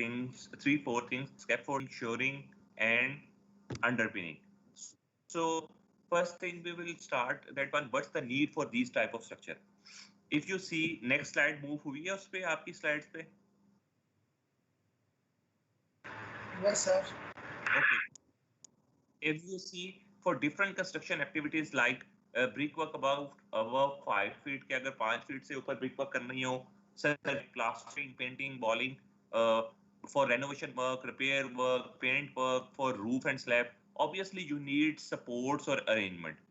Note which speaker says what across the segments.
Speaker 1: things, three, four things: scaffolding, shoring, and underpinning. So first thing we will start that one. What's the need for these type of structure? If you see next slide move हुई है उस पे आपकी slides पे?
Speaker 2: Yes, sir.
Speaker 1: Okay. If you see for different construction activities like brickwork above 5 feet के अगर 5 feet से ऊपर brickwork करनी हो, such as plastering, painting, walling, uh, for renovation work, repair work, paint work, for roof and slab, obviously you need supports or arrangement.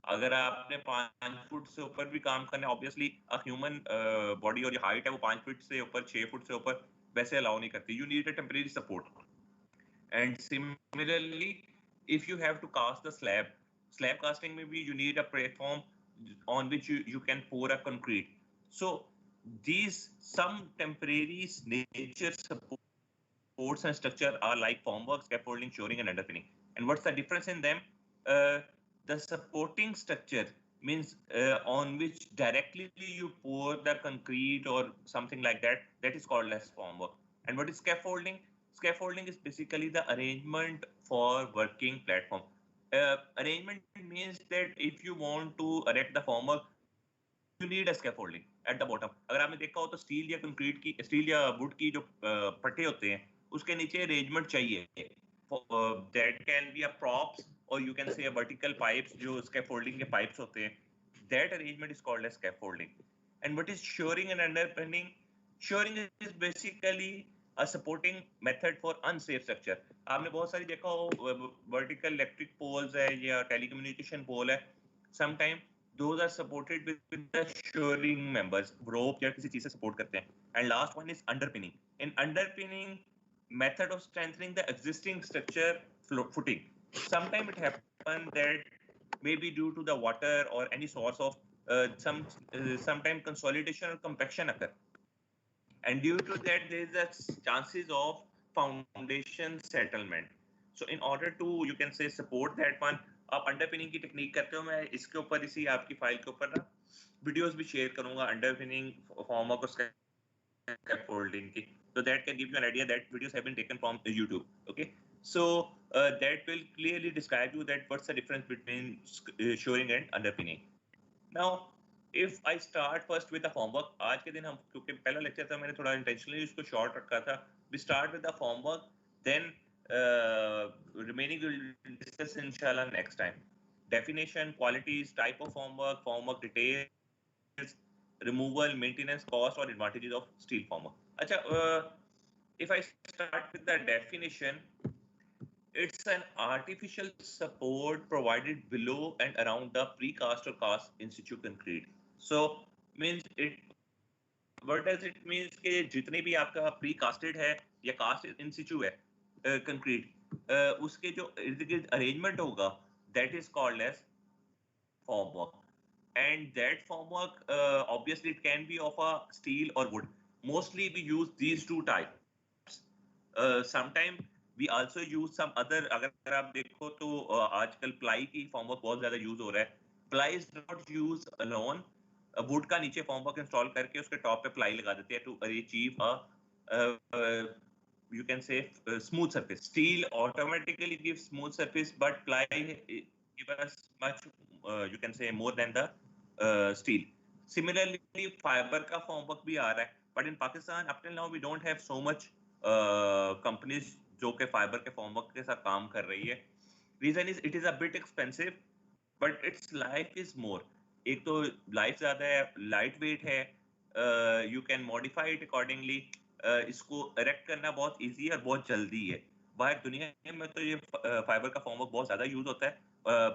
Speaker 1: अगर आपने 5 foot से ऊपर भी काम करना है, ऑब्वियसली ह्यूमन बॉडी और जो हाइट है वो 5 फुट से ऊपर 6 फुट से ऊपर वैसे अलाउ नहीं करती. You need a temporary support. And similarly, if you have to cast the slab casting maybe you need a platform on which you can pour a concrete. So these some temporary nature supports and structure are like formwork, scaffolding, shoring, and underpinning. And what's the difference in them? The supporting structure means on which directly you pour the concrete or something like that. That is called as formwork. And what is scaffolding? Scaffolding is basically the arrangement for working platform. Arrangement means that if you want to erect the formwork, you need a scaffolding at the bottom. अगर आपने देखा हो तो steel या concrete की, steel या would की जो पट्टे होते हैं उसके नीचे अरेंजमेंट चाहिए. That can be a props or you can say a vertical pipes जो scaffolding के pipes होते हैं. That arrangement is called as scaffolding. And what is shoring and underpinning? Shoring is basically a supporting method for unsafe structure. आपने बहुत सारी देखा हो vertical electric poles है या telecommunication pole है. Sometime those are supported with the shoring members, rope या किसी चीज से support करते हैं. And last one is underpinning. In underpinning method of strengthening the existing structure footing. Sometimes it happens that maybe due to the water or any source of sometime consolidation or compaction occur. And due to that there is a chances of foundation settlement. So in order to you can say support that one, आप underpinning की technique करते हो. मैं इसके ऊपर इसी आपकी file के ऊपर ना वीडियोस भी शेयर करूंगा अंडरपिनिंग फॉर्मवर्क और scaffolding की. So that can give you an idea that videos have been taken from YouTube. Okay, so that will clearly describe you that what's the difference between shoring and underpinning. Now if I start first with the formwork, आज के दिन हम क्योंकि पहला lecture था मैंने थोड़ा intentionally उसको short रखा था. We start with the formwork, then remaining we'll discuss inshallah next time. Definition, qualities, type of formwork, formwork details, removal, maintenance, cost or advantages of steel formwork. Acha, if I start with the definition, it's an artificial support provided below and around the precast or cast in situ concrete. So means it, what does it means कि जितने भी आपका precasted है या cast in situ है concrete, उसके जो arrangement होगा that is called as formwork. And that formwork obviously it can be of a steel or wood. Mostly we use these two types. Sometime we also use some other. अगर आप देखो तो आजकल ply की formwork बहुत ज्यादा use हो रहा है. Ply is not use alone. Would का नीचे फॉर्मवर्क इंस्टॉल करके उसके टॉप पे प्लाई लगा देते हैं to achieve a you can say smooth surface. Steel automatically gives smooth surface, but ply give us much you can say more than the steel. Similarly, fiber का formwork भी आ रहा है, but in Pakistan up till now we don't have so much companies जो के fiber के formwork के साथ काम कर रही है. Reason is it is a bit expensive, but its life is more. एक तो life ज़्यादा है, light weight है, you can modify it accordingly. इसको erect करना बहुत easy है और बहुत जल्दी है. बाहर दुनिया में तो ये फाइबर का फॉर्मवर्क बहुत ज़्यादा यूज होता है,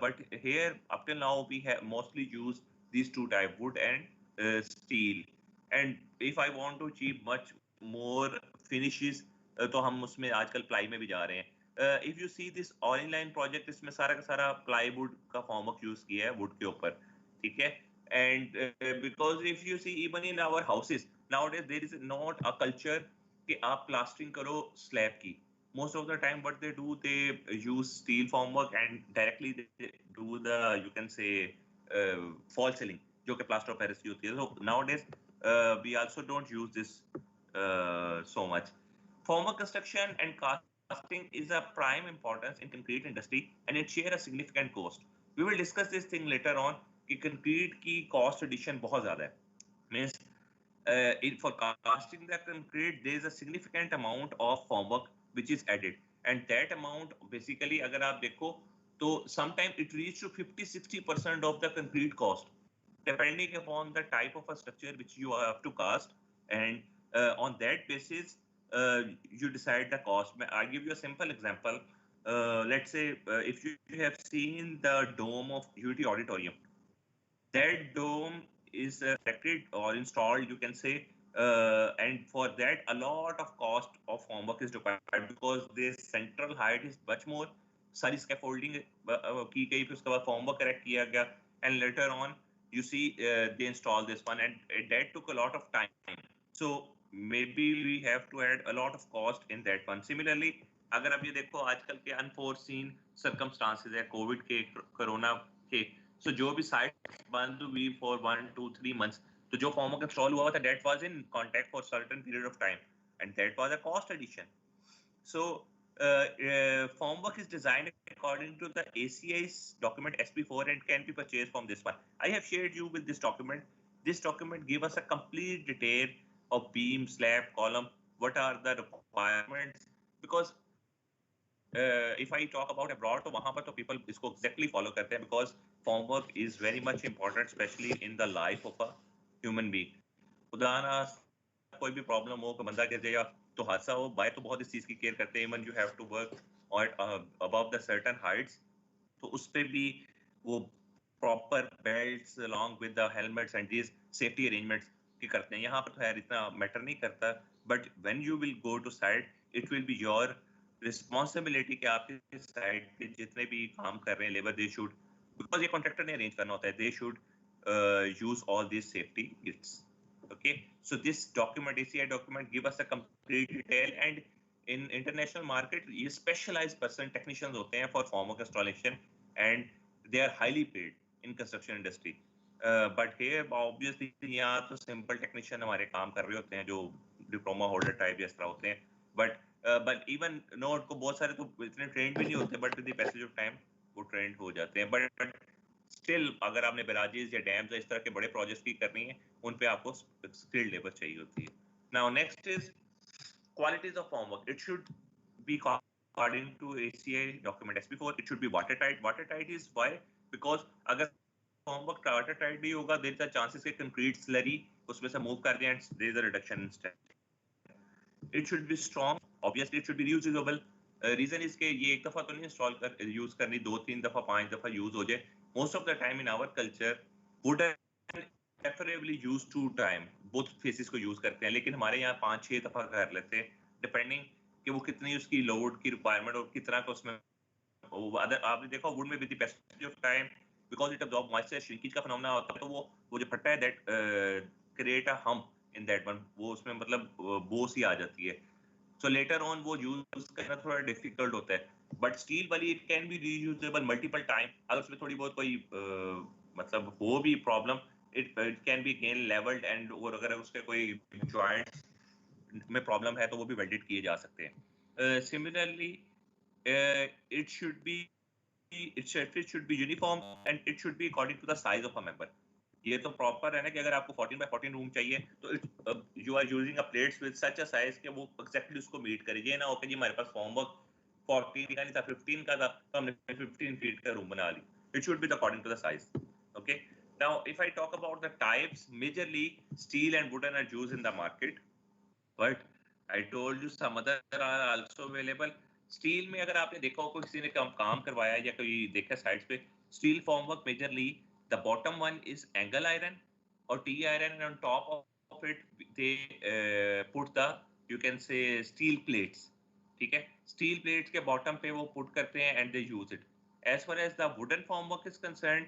Speaker 1: but here up till now we have mostly used these two type, wood and steel. And if I want to achieve much more finishes, तो हम उसमें आजकल प्लाई में भी जा रहे हैं. If you see this all in line project, इसमें सारा का सारा प्लाईवुड का फॉर्मवर्क यूज किया है वुड के ऊपर, ठीक है. And because if you see even in our houses nowadays there is not a culture कि आप प्लास्टरिंग करो स्लैब की. Most of the time what they do, they use steel formwork and directly they do the you can say fall ceiling जो कि plaster of Paris की होती है. So nowadays we also don't use this so much. Formwork construction and casting is a prime importance in concrete industry and it share a significant cost. We will discuss this thing later on कि concrete की cost addition बहुत ज़्यादा है. Means for casting the concrete there is a significant amount of formwork which is added and that amount basically अगर आप देखो तो sometimes it reach to 50-60% of the concrete cost depending upon the type of a structure which you have to cast and on that basis you decide the cost. I'll give you a simple example. Let's say if you have seen the dome of UT Auditorium, that dome is erected or installed, you can say, and for that a lot of cost of formwork is required because the central height is much more. सारी scaffolding की गई फिर उसके बाद formwork correct किया गया and later on you see they install this one and that took a lot of time. So maybe we have to add a lot of cost in that one. Similarly, अगर आप ये देखो आजकल के unforeseen circumstances है Covid के corona के so जो भी sites बंद हुई for 1, 2, 3 months तो जो formwork install हुआ था that was in contact for certain period of time and that was a cost addition. So formwork is designed according to the ACI's document SP4 and can be purchased from this one. I have shared you with this document. This document gives us a complete detail of beam, slab, column, what are the requirements because if I talk about abroad तो वहाँ पर तो people इसको exactly follow करते हैं because formwork is very much important especially in the life of a human being. उदाहरण कोई भी प्रॉब्लम हो बंदा गिर जाए तो हादसा हो बाय तो बहुत इस चीज की केयर करते हैं even you have to work और अबव द सर्टेन हाइट्स तो उस पे भी वो proper belts along with the helmets and these safety arrangements की करते हैं यहाँ पर तो खैर इतना मैटर नहीं करता but when you will go to site it will be your responsibility कि आपके साइट पे जितने भी काम कर रहे हैं लेबर दे शुड बिकॉज ये कॉन्ट्रैक्टर ने अरेंज करना होता है they should use all this safety kits. Okay, so this document, ACI document, give us a complete detail and in international market, ये specialized person technicians होते हैं for formwork installation and they are highly paid in construction industry. But here obviously यहाँ तो simple technician हमारे काम कर रहे होते हैं जो diploma holder type जिस तरह होते हैं. But even नोट को बहुत सारे तो इतने trained भी नहीं होते but with the passage of time वो trained हो जाते हैं. But स्टिल अगर आपने बैराजेस या डैम्स या इस तरह के बड़े प्रोजेक्ट्स की करनी है उन पे आपको स्किल्ड लेबर चाहिए होती है. Now next is qualities of formwork. It should be according to ACI document SP4 it should be water tight. Water tight is why because अगर फॉर्मवर्क वाटर टाइट नहीं होगा देयर इज अ चांसेस कि concrete slurry उसमें से move कर जाए and there is a reduction in strength. It should be strong. Obviously it should be reusable. Reason is के ये एक दफा तो नहीं इंस्टॉल कर यूज करनी 2-3 दफा 5 दफा यूज हो जाए. Most of the time in our culture, wooden preferably used 2 time, both faces को use करते हैं लेकिन हमारे यहाँ 5-6 दफा कर लेते हैं डिपेंडिंग कि वो कितनी उसकी लोड की रिक्वायरमेंट और कितना का उसमें आपने देखा वुड में with the passage of time because it absorb moisture shrinkage का फिनोमेना होता है तो वो जो फटता है that create a hump in that one वो उसमें मतलब बोस ही आ जाती है. So later on वो यूज करना थोड़ा डिफिकल्ट होता है बट स्टील वाली it can be reusable multiple time. अगर उसमें थोड़ी बहुत कोई मतलब हो भी problem it can be again levelled and और अगर उसके कोई जॉइंट में प्रॉब्लम है तो वो भी वेल्डेड किए जा सकते हैं. Similarly it should be uniform and it should be according to the size of a member. ये तो प्रॉपर है ना कि अगर आपको 14 by 14 रूम चाहिए तो you are using a plates with such a size कि वो एक्जेक्टली उसको मीट करे. ये ना हो कि जी हमारे पास फॉर्मवर्क 14 का नहीं था 15 का था तो हमने 15 फीट का रूम बना ली. It should be according to the size. Okay, now if I talk about the types majorly steel and wooden are used in the market but I told you some other are also available. Steel में अगर आपने देखा हो कोई किसी ने काम करवाया या कोई देखा साइड्स पे steel formwork majorly the bottom one is angle iron or T iron and on top of it they put the you can say steel plates. ठीक है, steel plates के bottom पे वो put करते हैं and they use it. As far as the wooden formwork is concerned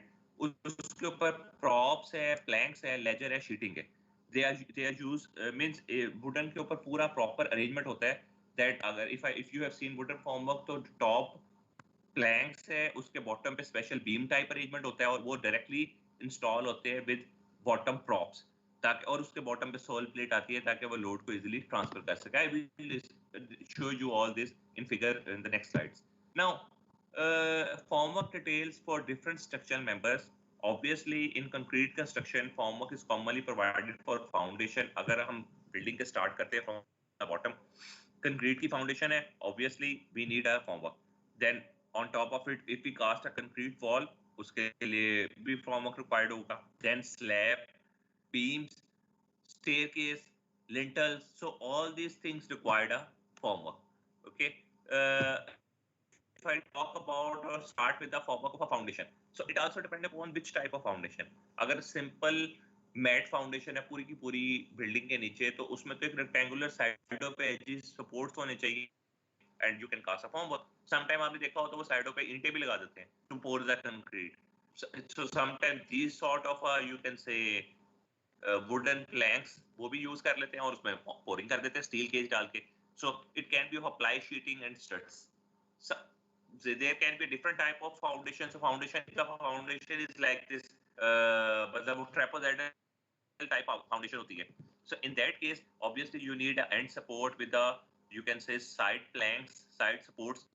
Speaker 1: उसके ऊपर props है, planks है, ledger है, sheeting है. They are used means wooden के ऊपर पूरा proper arrangement होता है that अगर if you have seen wooden formwork तो top प्लैंक्स है उसके बॉटम पे स्पेशल बीम टाइप अरेंजमेंट होता है और वो डायरेक्टली इंस्टॉल होते हैं विद बॉटम प्रॉप्स ताकि और उसके बॉटम पे सोल प्लेट आती है ताकि वो लोड को इजीली ट्रांसफर कर सके. I will show you all this in figure in the next slides. Now, formwork details for different structural members. Obviously, in concrete construction, formwork is commonly provided for foundation. अगर हम building के start करते हैं from the bottom, concrete की foundation है. Obviously, we need a formwork. Then on top of it, if we cast a concrete wall, उसके लिए भी formwork required होगा. Then slab, beams, staircase, lintels. So all these things required a formwork. Okay. If I talk about or start with the formwork of a foundation, so it also depends upon which type of foundation. अगर simple mat foundation है पूरी की पूरी building के नीचे, तो उसमें तो एक rectangular साइडों पे edges supports होने चाहिए, and you can cast a formwork. Sometime आपने देखा हो तो वो साइडों पे ईंटें भी लगा देते हैं to pour the concrete. So sometimes these sort of you can say wooden planks वो भी use कर लेते हैं और उसमें pouring कर देते हैं steel cage डाल के. So it can be of ply sheeting and studs. So there can be different type of foundation. So foundation is like this, मतलब trapezoidal type of foundation होती है. So in that case, obviously you need an end support with the, you can say, side planks, side supports.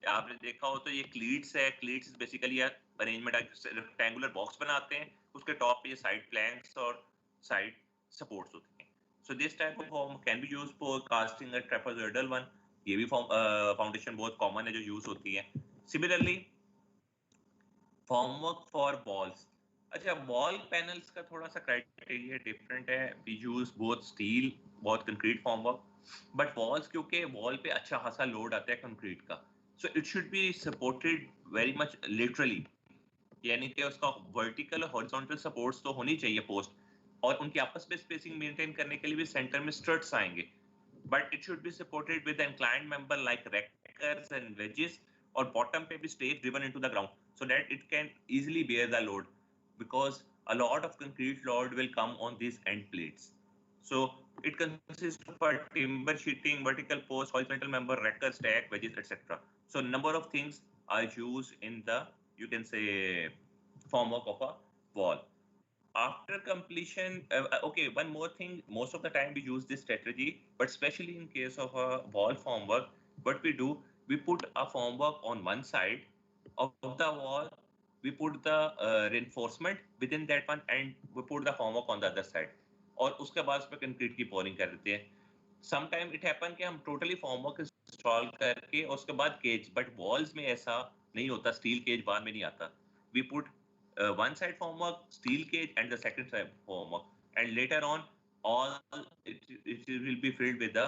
Speaker 1: आपने देखा हो तो ये cleats है. Cleats is basically a arrangement, rectangular box बनाते हैं, उसके top पे ये side planks और side supports होते हैं. So this type of form can be used for casting a trapezoidal one. ये भी फाउंडेशन बहुत कॉमन है जो यूज होती है. Similarly formwork for walls. अच्छा, वॉल पैनल्स का थोड़ा सा क्राइटेरिया डिफरेंट है. वी यूज बोथ स्टील, बहुत कंक्रीट फॉर्मवर्क, बट वॉल्स क्योंकि वॉल पे अच्छा खासा लोड आता है कंक्रीट का, so it should be supported very much literally, यानी कि उसका वर्टिकल और हॉरिजॉन्टल सपोर्ट्स तो होनी चाहिए पोस्ट, और उनकी आपस में स्पेसिंग मेंटेन करने के लिए भी सेंटर में स्ट्रट्स आएंगे. But it should be supported with an inclined member like rackers and wedges, or bottom पे भी stakes driven into the ground so that it can easily bear the load, because a lot of concrete load will come on these end plates. So it consists of a timber sheeting, vertical post, horizontal member, racker, stack, wedges, etc. So number of things are used in the, you can say, formwork of a wall. After completion, okay, one more thing, most of the time we use this strategy, but especially in case of a wall formwork, what we do, we put a formwork on one side of the wall, we put the reinforcement within that one, and we put the formwork on the other side, और उसके बाद उस पर concrete की pouring कर देते हैं. Sometime it happen कि हम totally formwork install करके उसके बाद cage, but walls में ऐसा नहीं होता, steel cage बाद में नहीं आता. We put one side formwork, steel cage, and the second side formwork, and later on all it will be filled with the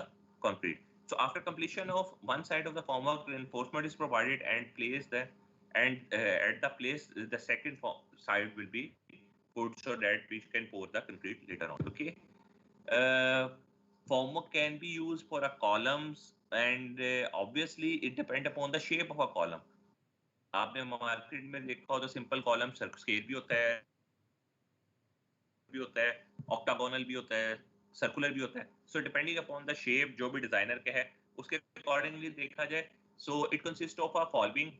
Speaker 1: concrete. So after completion of one side of the formwork, reinforcement is provided and placed there, and at the place the second side will be put so that we can pour the concrete later on. Okay. Formwork can be used for a columns, and obviously it depends upon the shape of a column. आपने market में देखा हो तो simple column square भी होता है, octagonal भी होता है, सर्कुलर भी होता है. So depending upon the shape जो भी डिजाइनर के है उसके अकॉर्डिंगली देखा जाए. So it consist of a following.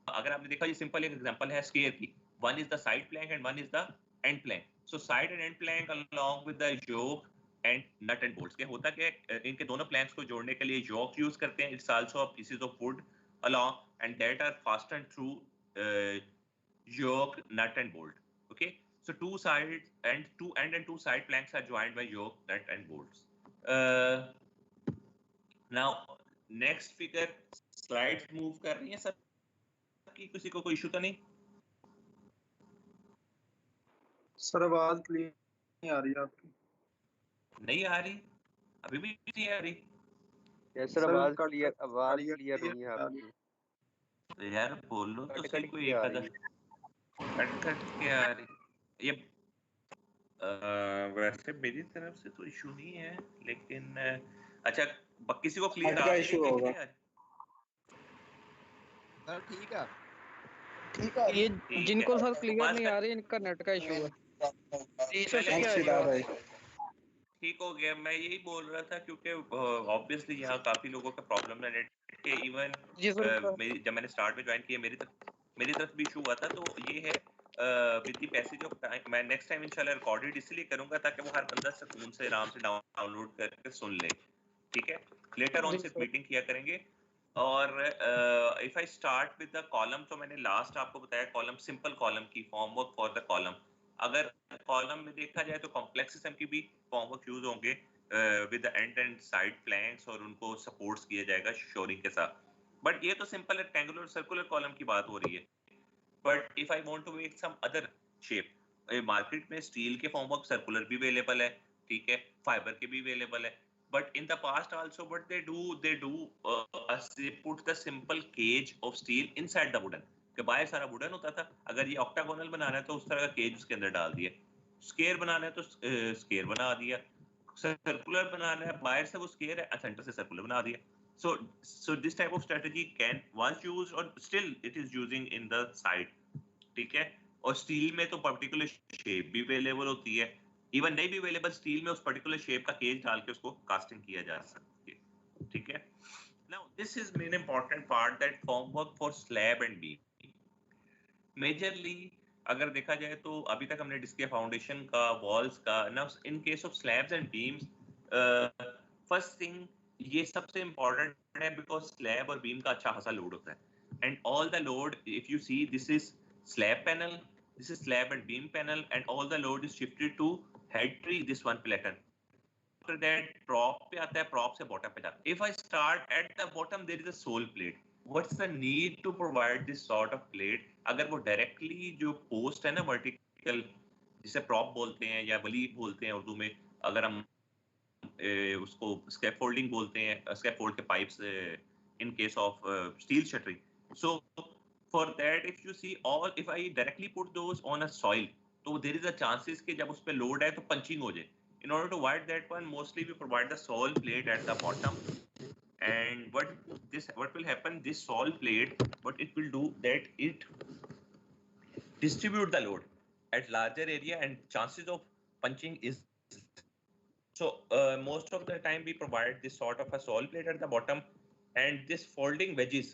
Speaker 1: अगर आपने देखा, ये सिंपल एक एग्जांपल है स्क्वायर की. One is the side plank and one is the end plank. So side and end plank along with the yoke and nut and bolts. क्या होता है, इनके दोनों प्लैंक्स को जोड़ने के लिए योक यूज करते हैं. It's also a pieces of would along, and that are fastened through yoke, nut and bolt. Okay, so two sides and two side planks are joined by yoke, nut and bolts. Now next figure, slides move कर रही हैं सब की, किसी को कोई issue तो नहीं?
Speaker 2: सर आवाज क्लियर नहीं आ रही आपकी.
Speaker 1: नहीं आ रही? अभी भी नहीं आ रही?
Speaker 3: यस सर, आवाज क्लियर नहीं है आपकी.
Speaker 1: यार बोलो तो सही, कोई
Speaker 3: आ
Speaker 1: एक कट के आ रही. ये वैसे मेरी तरफ से तो इशू नहीं है, लेकिन अच्छा किसी को क्लियर आ रहा है? इशू होगा
Speaker 3: सर. ठीक है
Speaker 2: ये
Speaker 4: जिनको सर क्लियर नहीं आ रही, इनका नेट का इशू है.
Speaker 1: ठीक हो गया. मैं यही बोल रहा था क्योंकि ऑब्वियसली यहाँ काफी लोगों का प्रॉब्लम है नेट के. इवन जब मैंने स्टार्ट में ज्वाइन किया मेरी तरफ भी इशू हुआ था. तो ये है with the passage of time, मैं नेक्स्ट टाइम इंशाल्लाह रिकॉर्डेड इसलिए करूंगा ताकि वो हर बंदा सुकून से आराम से डाउनलोड करके सुन ले. ठीक है, लेटर ऑन
Speaker 4: जी
Speaker 1: सिर्फ
Speaker 4: सर।
Speaker 1: मीटिंग किया करेंगे। और if I start with the column, तो मैंने लास्ट आपको बताया कॉलम, सिंपल कॉलम की form work for the column. अगर कॉलम में देखा जाए तो कॉम्प्लेक्स सिस्टम की भी फॉर्म वर्क यूज होंगे with the end and side flanks, और उनको सपोर्ट्स किया जाएगा शोरिंग के साथ। बट ये तो सिंपल रेक्टेंगुलर सर्कुलर कॉलम की बात हो रही है। But if I want to make some other shape, market में स्टील के फॉर्म वर्क सर्कुलर भी अवेलेबल है, ठीक है, फाइबर के भी अवेलेबल है। But in the past also what they do they put the simple cage of steel inside the wooden, कि बाहर सारा वुडन होता था। अगर ये ऑक्टागोनल बनाना है तो उस तरह का केज उसके अंदर डाल दिया, स्क्वायर बनाना है तो स्क्वायर बना दिया, सर्कुलर बनाना है बाहर से वो स्क्वायर है, सेंटर से सर्कुलर बना दिया। so this type of strategy can once used or still it is using in the side, ठीक है। और स्टील में तो पर्टिकुलर शेप भी अवेलेबल होती है, इवन नहीं भी अवेलेबल स्टील में उस पर्टिकुलर शेप का केज डाल के उसको कास्टिंग किया जा सकती है, ठीक है। Now this is main important part that form work for slab and beam. Majorly अगर देखा जाए तो अभी तक हमने डिस्कस किया फाउंडेशन का, वॉल्स का। Now in case of slabs and beams, first thing ये सबसे इंपॉर्टेंट है बिकॉज स्लैब और बीम का अच्छा खासा लोड होता है, and all the load if you see this is slab panel, this is slab and beam panel, and all the load is shifted to head tree, this one platen. After that prop पे आता है, prop से bottom पे जाता है। If I start at the bottom there is a sole plate, what's the need to provide this sort of plate? अगर वो directly जो post है ना vertical, जिसे prop बोलते हैं या वली बोलते हैं उर्दू में, अगर हम उसको scaffolding बोलते हैं, scaffold के pipes in case of steel shuttering. So for that if you see all, if I directly put those on a soil, so there is a chances कि जब उस पे load है तो punching हो जाए। In order to avoid that one, mostly we provide the sole plate at the bottom, and what will happen, this sole plate what it will do that it distribute the load at larger area and chances of punching is so most of the time we provide this sort of a sole plate at the bottom, and this folding wedges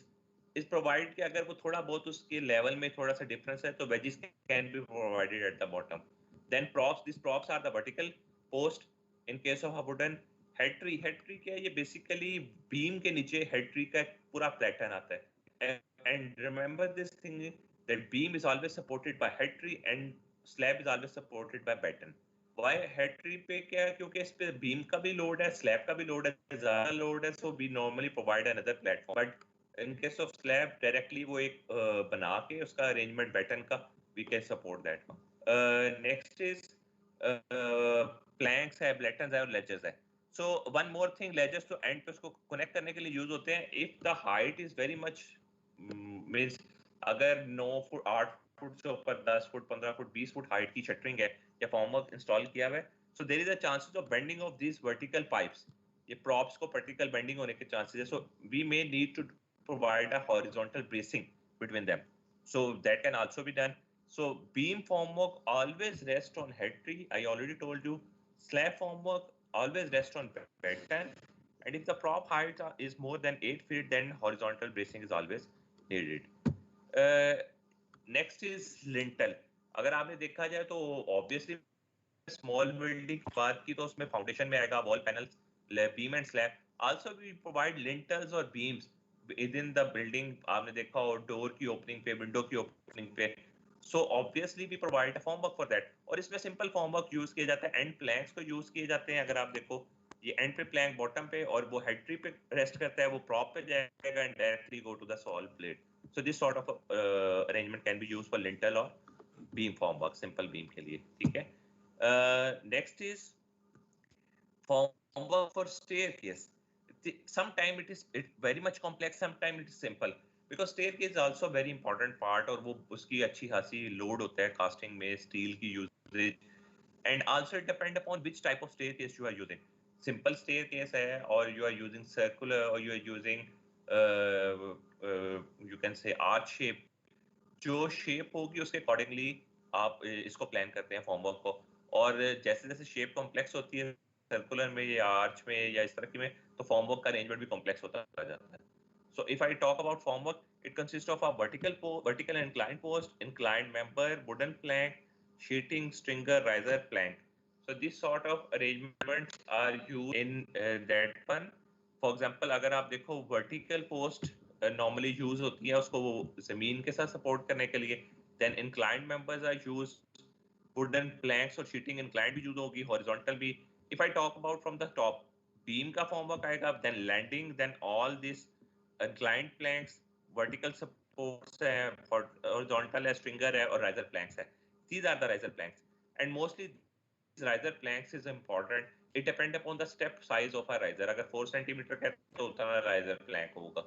Speaker 1: is provided कि अगर वो थोड़ा बहुत उसके level में थोड़ा सा difference है तो wedges can be provided at the bottom. Then props, these props are the vertical post in case of a wooden head tree. Head tree क्या है, ये basically beam के नीचे head tree का पूरा pattern आता है, and remember this thing that beam is always supported by head tree and slab is always supported by batten. Why head tree पे क्या है, क्योंकि इस पे beam का भी लोड है, slab का भी लोड है, ज़्यादा लोड है, so we normally provide another platform. But in case of slab directly वो एक बना के उसका arrangement batten का we can support that. Next is planks है, battens है और ledges है. So one more thing, ledges तो end पे उसको connect करने के लिए use होते हैं if the height is very much means अगर 9 फुट 8 फुट से ऊपर 10 फुट 15 फुट 20 फुट हाइट की शटरिंग है या फॉर्मवर्क इंस्टॉल किया हुआ है, so there is a chances of bending of these vertical pipes. ये props को vertical bending होने के chances है, so we may need to provide a horizontal bracing between them, so that can also be done. So beam formwork always rest on head tree, I already told you. Slab formwork always rest on batten, and if the prop height is more than 8 feet then horizontal bracing is always needed. Next is lintel. अगर आपने देखा जाए तो obviously small building की बात की तो उसमें फाउंडेशन में आएगा wall panels, beam and slab. Also we provide lintels or beams within the building. आपने देखा हो डोर की ओपनिंग पे, विंडो की ओपनिंग पे, so obviously we provide a formwork for that. और इसमें सिंपल formwork यूज किए जाते हैं, एंड प्लैंक्स को यूज किए जाते हैं। अगर आप देखो ये एंड पे प्लैंक बॉटम पे और वो हेड ट्री पे रेस्ट करता है, वो प्रॉप पे जाएगा and directly go to the sole plate. So this sort of arrangement can be used for lintel or beam formwork, simple beam के लिए, ठीक है. Next is formwork for staircase. Sometimes it is very much complex, sometimes it is simple, because staircase is also very important part और वो उसकी अच्छी खासी load होता है कास्टिंग में, स्टील की usage, and also it depend upon which type of staircase you are using. Simple staircase है और you are using circular or you are using you can say arch shape. जो shape होगी उसके accordingly आप इसको plan करते हैं formwork को, और जैसे जैसे शेप कॉम्प्लेक्स होती है सर्कुलर में या आर्च में या इस तरह की में, तो फॉर्मवर्क का अरेंजमेंट भी कॉम्प्लेक्स होता जाता है. So if I talk about formwork, it consist of a vertical and inclined post, inclined member, wooden plank, sheeting, stringer, riser, plank. So this sort of arrangements are used in that one. For example अगर आप देखो vertical post normally use होती है उसको वो जमीन के साथ सपोर्ट करने के लिए, then inclined members are use, wooden planks और शीटिंग इंक्लाइंड भी यूज होगी, हॉरिजॉन्टल भी। If I talk about from the top, beam का फॉर्मवर्क आएगा, then landing, then all this inclined planks, vertical supports है, हॉरिजॉन्टल है, स्ट्रिंगर है और राइजर प्लैंक्स है। These are the riser planks and mostly riser planks is important. It depend upon the step size of a riser. अगर 4 centimetre का है तो उतना riser plank होगा,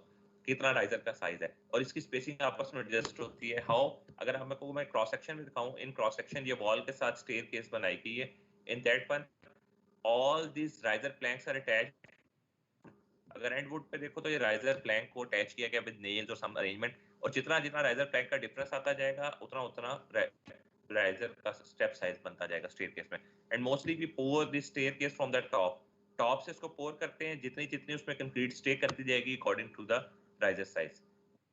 Speaker 1: कितना riser का साइज है, और इसकी स्पेसिंग आपस में एडजस्ट होती है। हाउ, अगर हमको मैं क्रॉस सेक्शन में दिखाऊं, इन क्रॉस सेक्शन ये वॉल के साथ स्टेयर केस बनाई गई है। In that one all this riser planks are attached. अगर एंड वुड पे देखो तो ये राइजर प्लैंक को अटैच किया गया विद नेल्स और सम अरेंजमेंट, और जितना जितना राइजर प्लैंक का डिफरेंस आता जाएगा उतना उतना राइजर का स्टेप साइज बनता जाएगा स्टेयरकेस में। And mostly we pour this staircase from the top, top से इसको पोर करते हैं, जितनी जितनी उसमें कंक्रीट स्टे करती जाएगी according to the riser size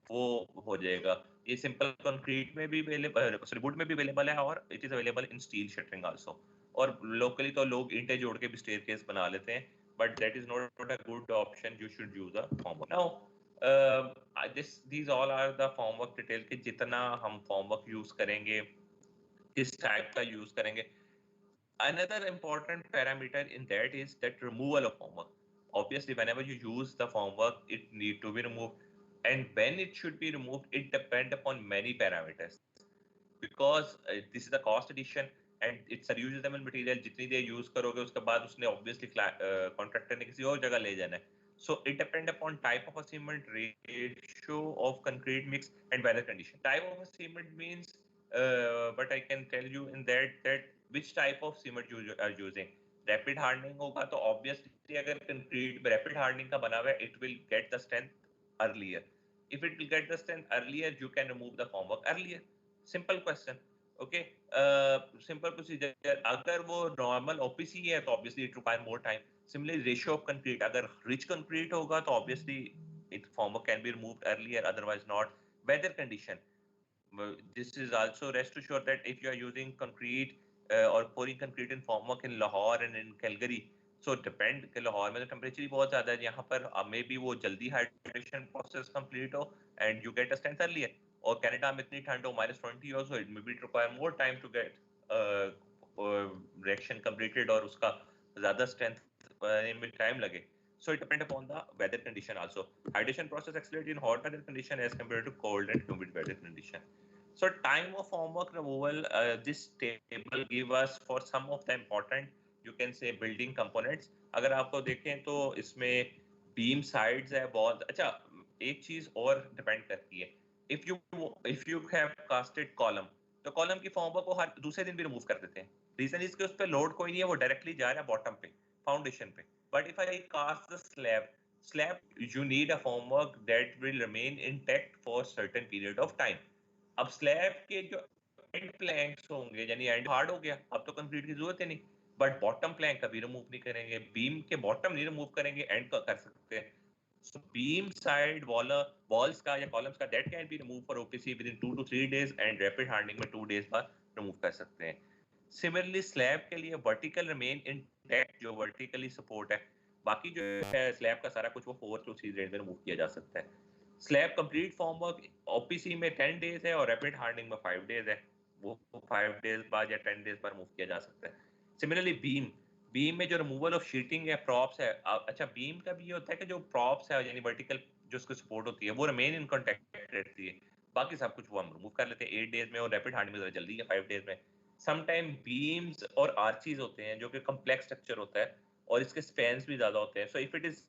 Speaker 1: वो हो जाएगा। ये सिंपल कंक्रीट में भी अवेलेबल, सॉरी वुड में भी अवेलेबल है, और it is available in steel shuttering also. और लोकली तो लोग ईंटें जोड़ के भी स्टेयरकेस बना लेते हैं, but that is not a good option. You should use a formwork. Now these all are the formwork detail के जितना हम फॉर्मवर्क यूज करेंगे, किस टाइप का यूज करेंगे। Another important parameter in that is that removal of formwork. Obviously, whenever you use the formwork, it need to be removed, and when it should be removed, it depend upon many parameters. Because this is a cost addition and it's a reusable material. जितनी देर use करोगे उसके बाद उसने obviously contractor ने किसी और जगह ले जाना है. So it depend upon type of a cement, ratio of concrete mix, and weather condition. Type of a cement means, but I can tell you in that which type of cement you are using. Rapid hardening होगा तो obviously अगर concrete rapid hardening का बना हुआ है, it will get the strength earlier. If it will get the strength earlier, you can remove the formwork earlier. Simple question. Okay, simple procedure. अगर वो normal OPC है तो obviously it require more time. Similarly, ratio of concrete. अगर rich concrete होगा तो obviously it formwork can be removed earlier, otherwise not. Weather condition. This is also rest assured that if you are using concrete or pouring concrete in formwork in Lahore and in Calgary, so depend कि लाहौर में तो temperature ही बहुत ज्यादा है, यहाँ पर मे be वो जल्दी हाइड्रेशन प्रोसेस कंप्लीट हो and you get a strength earlier, और कनाडा में इतनी ठंड हो -20 also, it may be require more time to get reaction completed और उसका ज्यादा स्ट्रेंथ में टाइम लगे. So it depends upon the weather condition also. Hydration process accelerates in hot weather condition as compared to cold and humid weather condition. So time of formwork removal, this table give us for some of the important, you can say, building components. अगर आपको देखें तो इसमें beam sides है बहुत. अच्छा, एक चीज और डिपेंड करती है. If you have casted column, तो कॉलम की फॉर्मवर्क को हर दूसरे दिन भी रिमूव कर देते हैं. रीजन इसके उस पर लोड कोई नहीं है, वो डायरेक्टली जा रहा है बॉटम पे, फाउंडेशन पे. But if I cast the slab, you need a formwork that will remain intact for certain period of time. अब slab के जो end planks होंगे, यानी end hard हो गया, अब तो कंक्रीट की जरूरत है नहीं, बट bottom plank कभी रिमूव नहीं करेंगे, beam के bottom नहीं रिमूव करेंगे, end का कर सकते हैं. So beam side walls का या columns का that can be removed for OPC within 2 to 3 days and rapid hardening में 2 days बाद रिमूव कर सकते हैं. सिमिलरली स्लैब के लिए वर्टिकल रिमेन इंटैक्ट, जो वर्टिकली सपोर्ट है, बाकी जो है स्लैब का सारा कुछ वो 4 to 3 डेज में रिमूव किया जा सकता है. स्लैब कंप्लीट फॉर्मवर्क ओपीसी में 10 डेज है और रैपिड हार्डनिंग में 5 डेज है, वो 5 डेज बाद या 10 डेज पर रिमूव किया जा सकता है. सिमिलरली बीम में जो रिमूवल ऑफ शीटिंग है, प्रॉप्स है. अच्छा, बीम का भी ये होता है कि जो प्रॉप्स है यानी वर्टिकल जो उसको सपोर्ट होती है वो रिमेन इन कॉन्टैक्ट रहती है, बाकी सब कुछ वो हम रिमूव कर लेते हैं 8 डेज में, और रैपिड हार्डनिंग में जल्दी है 5 डेज में. समटाइम बीम्स और आर्चीज होते हैं जो कि कॉम्प्लेक्स स्ट्रक्चर होता है और इसके स्पैन्स भी ज्यादा होते हैं. So if it is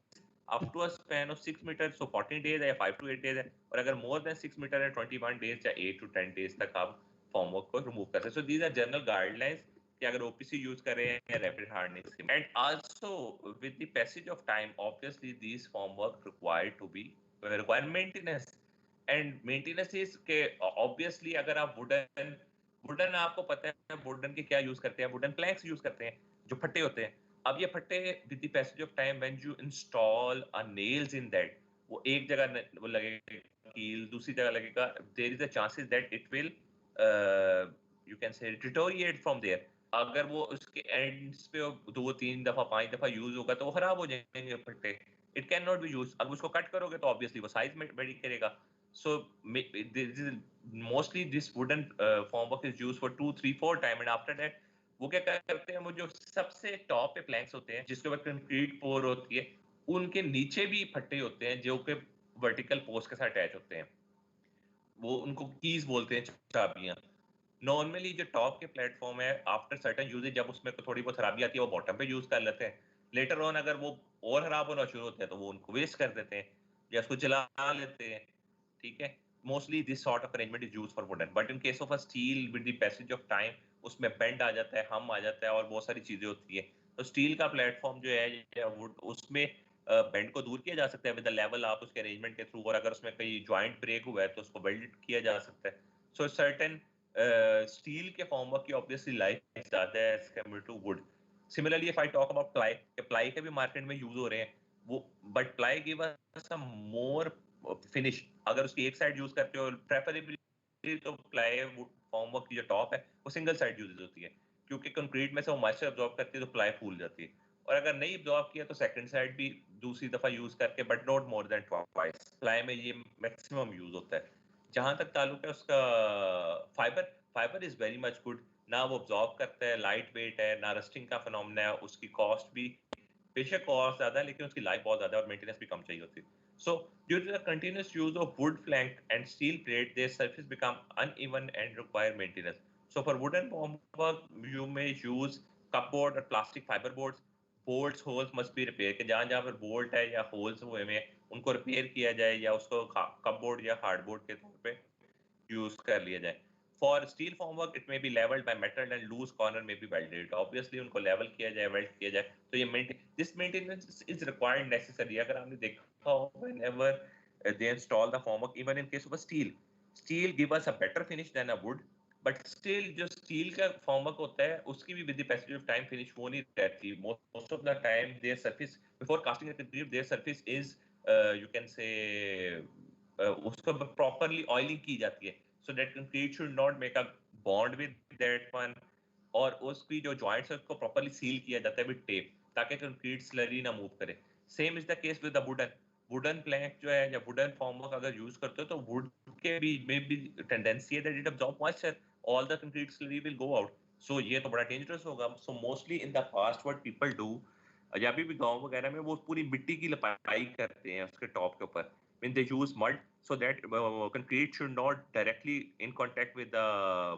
Speaker 1: up to a span of 6 metre, so 14 days है या 5 to 8 डेज है, और अगर मोर देन 6 मीटर है 21 डेज या 8 to 10 डेज तक आप फॉर्मवर्क को रिमूव करते हैं. So these are general guidelines कि अगर ओपीसी यूज कर रहे हैं rapid hardening. And also with the passage of time obviously these formwork require maintenance. And maintenance is के ऑब्वियसली अगर आप वुडन आपको पता है वुडन के क्या यूज करते हैं, वुडन प्लैंक्स यूज करते हैं जो फट्टे होते हैं. अब ये फट्टे with the passage of time when you install a nails in that, वो एक जगह वो लगेगा कील, दूसरी जगह लगेगा, there is a chances that it will you can say deteriorate from there. अगर वो उसके एंड्स पे 2-3 दफा 5 दफा यूज होगा तो वो खराब हो जाएंगे फट्टे. It can not be use. अब उसको कट करोगे तो ऑब्वियसली वो साइज में वेरी करेगा। So mostly this wooden formwork is used for 2 3 4 time, and after that वो क्या करते हैं, वो जो सबसे टॉप पे प्लैंक्स होते हैं जिसके ऊपर कंक्रीट पोर होती है, उनके नीचे भी फट्टे होते हैं जो कि वर्टिकल पोस्ट के साथ अटैच होते हैं, वो उनको कीज बोलते हैं, चाबियां। नॉर्मली जो टॉप के प्लेटफॉर्म है, आफ्टर सर्टेन यूजेज जब उसमें थोड़ी बहुत खराबी आती है वो बॉटम पे यूज कर लेते हैं। लेटर ऑन अगर वो और खराब होना शुरू होते हैं तो वो उनको वेस्ट कर देते हैं या उसको जला लेते हैं, ठीक है। Mostly this sort of arrangement is used for wooden, but in case of a steel with the passage of time उसमें बेंड आ जाता है, हम आ जाता है और बहुत सारी चीजें होती है। तो स्टील का प्लेटफॉर्म जो है उसमें बेंड को दूर किया जा सकता है विद द लेवल आप उसके अरेंजमेंट के थ्रू, और अगर उसमें कहीं जॉइंट ब्रेक हुआ है तो उसको वेल्ड किया जा सकता है। सो सर्टेन स्टील के फॉर्मवर्क की ऑब्वियसली लाइफ ज्यादा है as compare to wood. Similarly if I talk about ply, ply के भी मार्केट में यूज हो रहे हैं वो, but ply give us some more finish. अगर उसकी एक साइड यूज करते हो प्रेफरेबली, तो प्लाई फॉर्मवर्क की जो टॉप है वो सिंगल साइड यूज होती है, क्योंकि कंक्रीट में से वो मॉइस्चर अब्सॉर्ब करती है तो प्लाई फूल जाती है। और अगर नहीं अब्सॉर्ब किया तो सेकंड साइड भी दूसरी दफा यूज करके, but not more than twice. Ply में ये मैक्सिमम यूज होता है। जहां तक ताल्लुक है उसका fibre, fibre is very much good. ना वो अब्सॉर्ब करता है, लाइट वेट है, ना रस्टिंग का फिनोमेना है, उसकी कॉस्ट भी बेशक कॉस्ट ज्यादा है लेकिन उसकी लाइफ बहुत ज्यादा है और मेंटेनेंस भी कम चाहिए होती है। So, due to the continuous use of wood plank and steel plate, their surface become uneven and require maintenance. So, for wooden formwork, you may use cupboard or plastic fiber boards. Bolts, holes must be repaired. कि जहाँ पर bolt है या holes हुए में उनको repair किया जाए या उसको कपबोर्ड या हार्डबोर्ड के तौर पे यूज कर लिया जाए। For steel formwork, it may be leveled by metal and loose corner may be welded. Obviously, उनको level किया जाए, weld किया जाए, तो ये this maintenance is required necessary. अगर आपने देखा हो, whenever they install the formwork, even in case of a steel give us a better finish than a wood, but still जो steel का formwork होता है, उसकी भी with the passage of time finish वो नहीं रहती. Most of the time, their surface before casting a concrete, their surface is you can say उसको properly oiling की जाती है, so that concrete should not make a bond with that one, और उसकी जो joints है उसको properly seal किया जाता है with tape ताकि concrete slurry ना move करे। Same is the case with the wooden plank जो है या wooden formwork अगर use करते हो तो wood के भी में भी tendency है that it absorb moisture, all the concrete slurry will go out, so ये तो बड़ा dangerous होगा। So mostly in the past what people do, या भी गांव वगैरह में वो पूरी मिट्टी की लपाई करते हैं उसके टॉप के ऊपर, when they use mud so that concrete should not directly in contact with the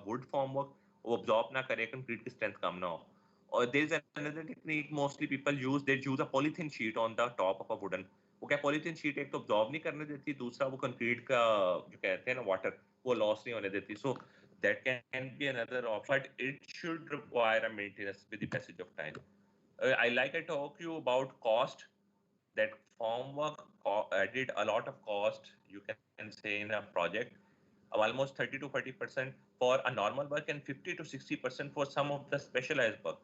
Speaker 1: wood formwork, वो absorb ना करे, concrete की strength कम ना हो। और there is another technique mostly people use, they use a polythene sheet on the top of a wooden, वो क्या polythene sheet एक तो absorb नहीं करने देती, दूसरा वो concrete का जो कहते हैं ना water वो loss नहीं होने देती, so that can be another option, but it should require a maintenance with the passage of time. I talk you about cost, that formwork added a lot of cost, you can say, in a project of almost 30 to 40% for a normal work and 50 to 60% for some of the specialized work,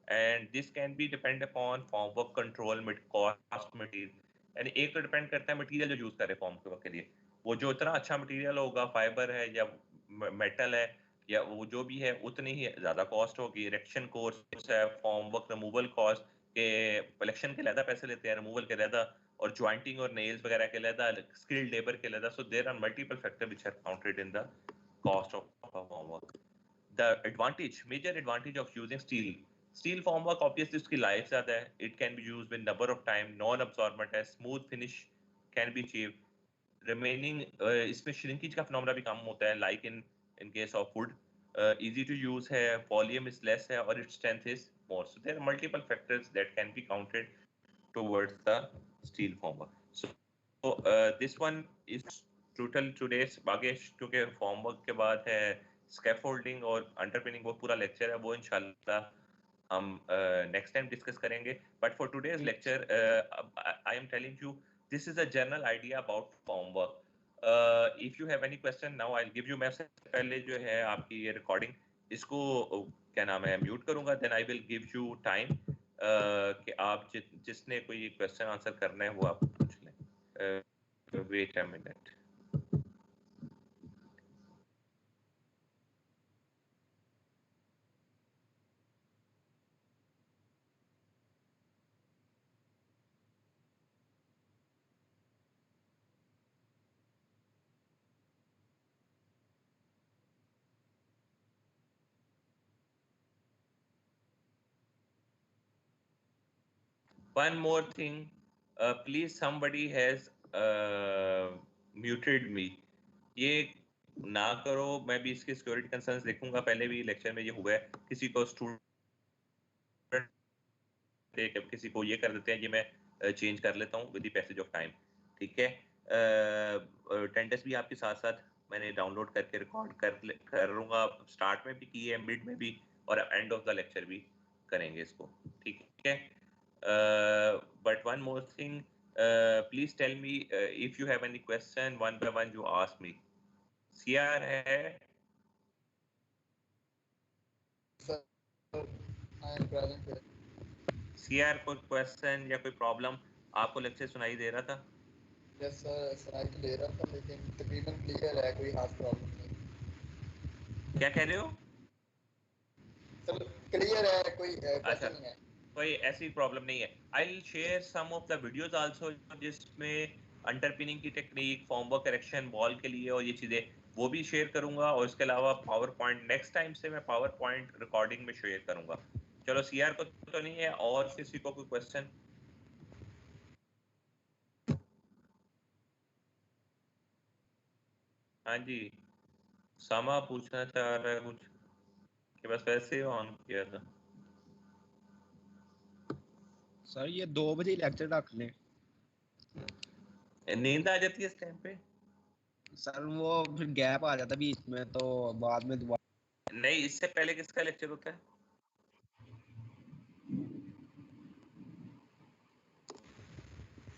Speaker 1: and this can be depend upon formwork control mid cost material, यानी एक तो depend करता है material जो use कर रहे form के work के लिए, वो जो इतना अच्छा मटेरियल होगा, फाइबर है या मेटल है या वो जो भी है, उतनी ही ज्यादा कॉस्ट होगी। इरेक्शन कोर्स है, फॉर्म वर्क रिमूवल कॉस्ट के, इलेक्शन के ज्यादा पैसे लेते हैं, रिमूवल के ज्यादा, और ज्वाइंटिंग और नेल्स वगैरह के ज्यादा, स्किल्ड लेबर के ज्यादा, so there are multiple factor which are counted in the cost of form work. The advantage, major advantage of using steel formwork, obviously उसकी लाइफ ज्यादा है, it can be used with number of time, non absorbent है, smooth finish can be achieved, remaining इसमें shrinkage का phenomena भी कम होता है, like in case of wood, easy to use है, volume is less है, और its strength is more, so there are multiple factors that can be counted towards the steel formwork. So this one is total today's Bagesh, क्योंकि formwork के बाद है scaffolding और underpinning, वो पूरा लेक्चर है, वो इंशाल्लाह हम नेक्स्ट टाइम डिस्कस करेंगे, but for today's lecture I am telling you this is a general idea about formwork. If you have any question now I will give you, मैं सबसे पहले जो है आपकी ये रिकॉर्डिंग इसको क्या नाम है म्यूट करूंगा, then I will give you time कि आप जिसने कोई क्वेश्चन आंसर करना है वो आप पूछ लें। Wait a minute. one more thing, please somebody has muted me. ये ना करो, मैं भी इसके सिक्योरिटी कंसर्न्स देखूंगा। पहले भी लेक्चर में ये हुआ है, किसी को स्टूडेंट किसी को ये कर देते हैं, ये मैं चेंज कर लेता हूँ with the passage of time, ठीक है। टेंडेस भी आपके साथ साथ मैंने डाउनलोड करके रिकॉर्ड कर लूँगा, स्टार्ट में भी की है, मिड में भी, और एंड ऑफ द लेक्चर भी करेंगे इसको, ठीक है। But one more thing, please tell me if you have any question, one by one you ask me. CR है? सीआर कोई क्वेश्चन या कोई प्रॉब्लम? आपको लेक्चर सुनाई दे रहा था?
Speaker 5: यस सर, सुनाई तो दे रहा था, लेकिन तकरीबन क्लियर है, कोई खास प्रॉब्लम नहीं।
Speaker 1: क्या कह रहे हो?
Speaker 5: सर क्लियर है, कोई
Speaker 1: अच्छा,
Speaker 5: क्वेश्चन नहीं है,
Speaker 1: कोई ऐसी प्रॉब्लम नहीं है। I will share some of the videos also, जिसमें अंडरपिनिंग की technique, form work correction, ball के लिए और ये चीज़ें वो भी शेयर करूंगा। और इसके अलावा पावर पॉइंट नेक्स्ट टाइम से मैं पावर पॉइंट रिकॉर्डिंग में शेयर करूंगा। चलो, सीआर को तो नहीं है, और किसी को कोई क्वेश्चन? हाँ जी, सामा पूछना चाह रहा है कुछ कि बस वैसे ही ऑन किया था।
Speaker 6: सर ये 2 बजे लेक्चर रख लें।
Speaker 1: नींद आ जाती है इस टाइम पे?
Speaker 6: सर वो फिर गैप आ जाता बीच में, तो बाद में दोबारा।
Speaker 1: नहीं, इससे पहले किसका लेक्चर होता है?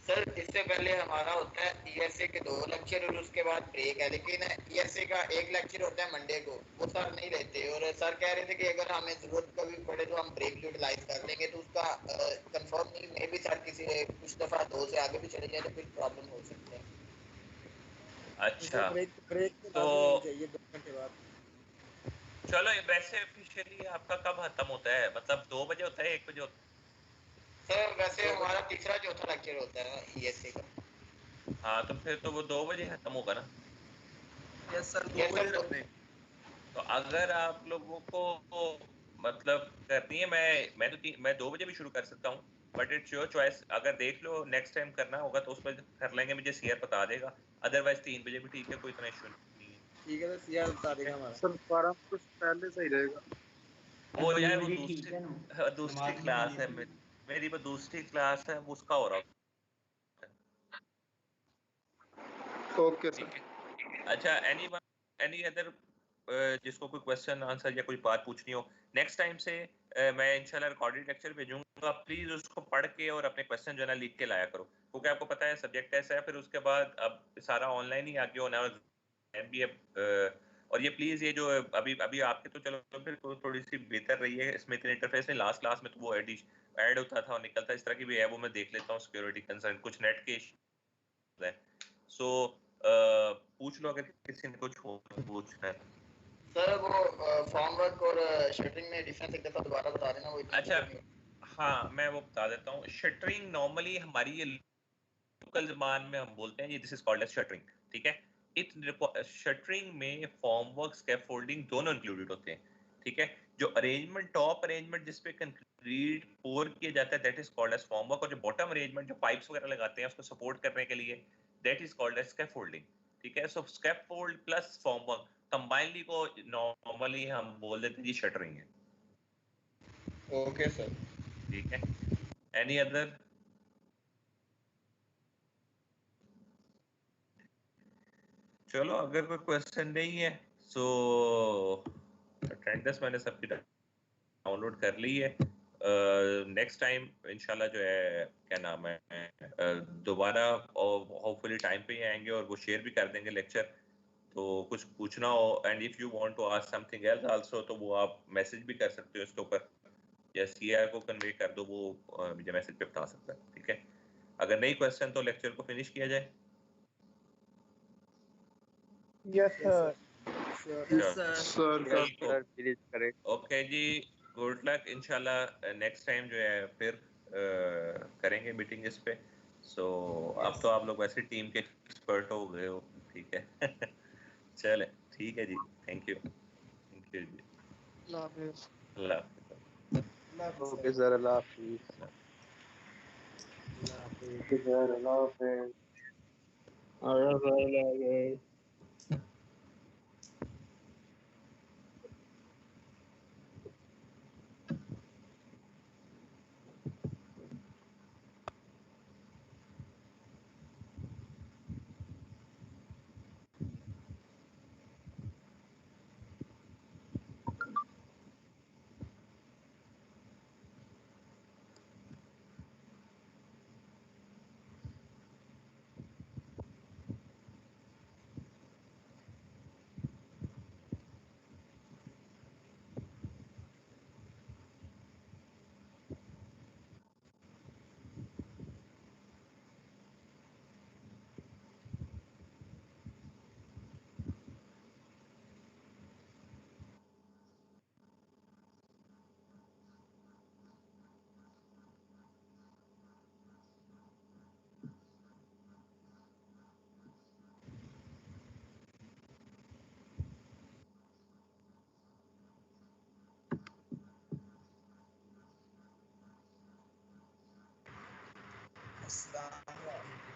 Speaker 5: सर इससे पहले हमारा होता है ईएसए के 2 लेक्चर और उसके बाद ब्रेक है, लेकिन ईएसए का 1 लेक्चर होता है मंडे को, वो सर नहीं रहते। और सर कह रहे थे कि अगर हमें जरूरत कभी पड़े तो हम ब्रेक यूटिलाइज कर लेंगे, तो उसका कंफर्म नहीं, मे भी सर किसी कुछ दफा 2 से आगे भी चले जाए तो फिर प्रॉब्लम हो सकती है।
Speaker 1: अच्छा,
Speaker 5: ब्रेक
Speaker 1: तो
Speaker 5: चाहिए 2 घंटे बाद।
Speaker 1: चलो, वैसे ऑफिशियली आपका कब खत्म होता है? मतलब 2 बजे होता है, 1 बजे होता है?
Speaker 5: सर वैसे हमारा तीसरा चौथा लेक्चर होता है ईएसए का।
Speaker 1: हाँ, तो फिर तो वो 2 बजे खत्म होगा ना?
Speaker 2: यस सर, 2 बजे रख दें।
Speaker 1: तो अगर आप लोगों को मतलब करनी है, मैं 2 बजे भी शुरू कर सकता हूँ, बट इट्स योर चॉइस। अगर देख लो नेक्स्ट टाइम करना होगा तो उसमें कर लेंगे, मुझे सीआर बता देगा। अदरवाइज 3 बजे भी ठीक है, कोई इतना इशू नहीं है।
Speaker 5: ठीक है, तो सीआर बता देगा हमारा।
Speaker 2: सर 12 कुछ पहले सही रहेगा।
Speaker 1: वो यार वो दूसरी क्लास है, मेरी वो दूसरी क्लास है, उसका हो रहा है।
Speaker 2: Okay sir.
Speaker 1: अच्छा, एनी अदर जिसको कोई क्वेश्चन आंसर या कोई बात पूछनी हो, नेक्स्ट टाइम से मैं इंशाल्लाह रिकॉर्डेड लेक्चर भेजूंगा। प्लीज उसको पढ़ के और अपने क्वेश्चन जो है ना लिख के लाया करो, क्योंकि आपको पता है सब्जेक्ट ऐसा है। फिर उसके बाद अब सारा ऑनलाइन ही आगे होना है। और ये प्लीज ये जो अभी आपके तो चलो फिर थोड़ी सी बेहतर रही है, इसमें इतने इंटरफेस में लास्ट क्लास में तो वो ऐड होता था और निकलता, इस तरह की भी है, वो मैं देख लेता हूँ। सिक्योरिटी कंसर्न कुछ नेट के है, सो पूछ लो अगर किसी ने कुछ पूछना है।
Speaker 5: सर वो फॉर्म वर्क और शटरिंग में डिफरेंस एक दफा दोबारा बता देना। वो
Speaker 1: अच्छा, हाँ मैं वो बता देता हूँ। शटरिंग नॉर्मली हमारी ये लोकल ज़बान में हम बोलते हैं, ये this is called as shuttering, ठीक है। शटरिंग में फॉर्म वर्क, स्कैफोल्डिंग दोनों इंक्लूडेड होते हैं, ठीक है। जो अरेंजमेंट, टॉप अरेंजमेंट जिसपे कंक्रीट पोर किया जाता है, that is called as form work. और जो बॉटम अरेंजमेंट जो पाइप्स वगैरह लगाते हैं उसको सपोर्ट करने के लिए, that is called as scaffolding, ठीक है। So scaffold plus form work combinely को नॉर्मली हम बोल देते हैं जी शटरिंग है।
Speaker 5: ओके सर,
Speaker 1: ठीक है। Any other? चलो, अगर कोई क्वेश्चन नहीं है सो अटेंडेंस मैंने सबकी डाउनलोड कर ली है। नेक्स्ट टाइम इंशाल्लाह जो है क्या नाम है दोबारा और होपफुली टाइम पे ही आएंगे और वो शेयर भी कर देंगे लेक्चर। तो कुछ पूछना हो and if you want to ask something else also, तो वो आप मैसेज भी कर सकते हो इसके ऊपर, या सीआर को कन्वे कर दो, वो मुझे मैसेज पे बता सकता है, ठीक है। अगर नहीं क्वेश्चन तो लेक्चर को फिनिश किया जाए।
Speaker 4: Yes sir.
Speaker 2: सर
Speaker 3: प्लीज करें।
Speaker 1: ओके जी, गुड लक। इंशाल्लाह नेक्स्ट टाइम जो है फिर करेंगे मीटिंग इस पे। सो अब तो आप लोग वैसे टीम के एक्सपर्ट हो गए हो, ठीक है। चले, ठीक है जी, थैंक यू जी।
Speaker 4: अल्लाह हाफिज़।
Speaker 1: अल्लाह हाफिज़।
Speaker 3: ओके सर, अल्लाह हाफिज़।
Speaker 7: अस्सलाम वालेकुम।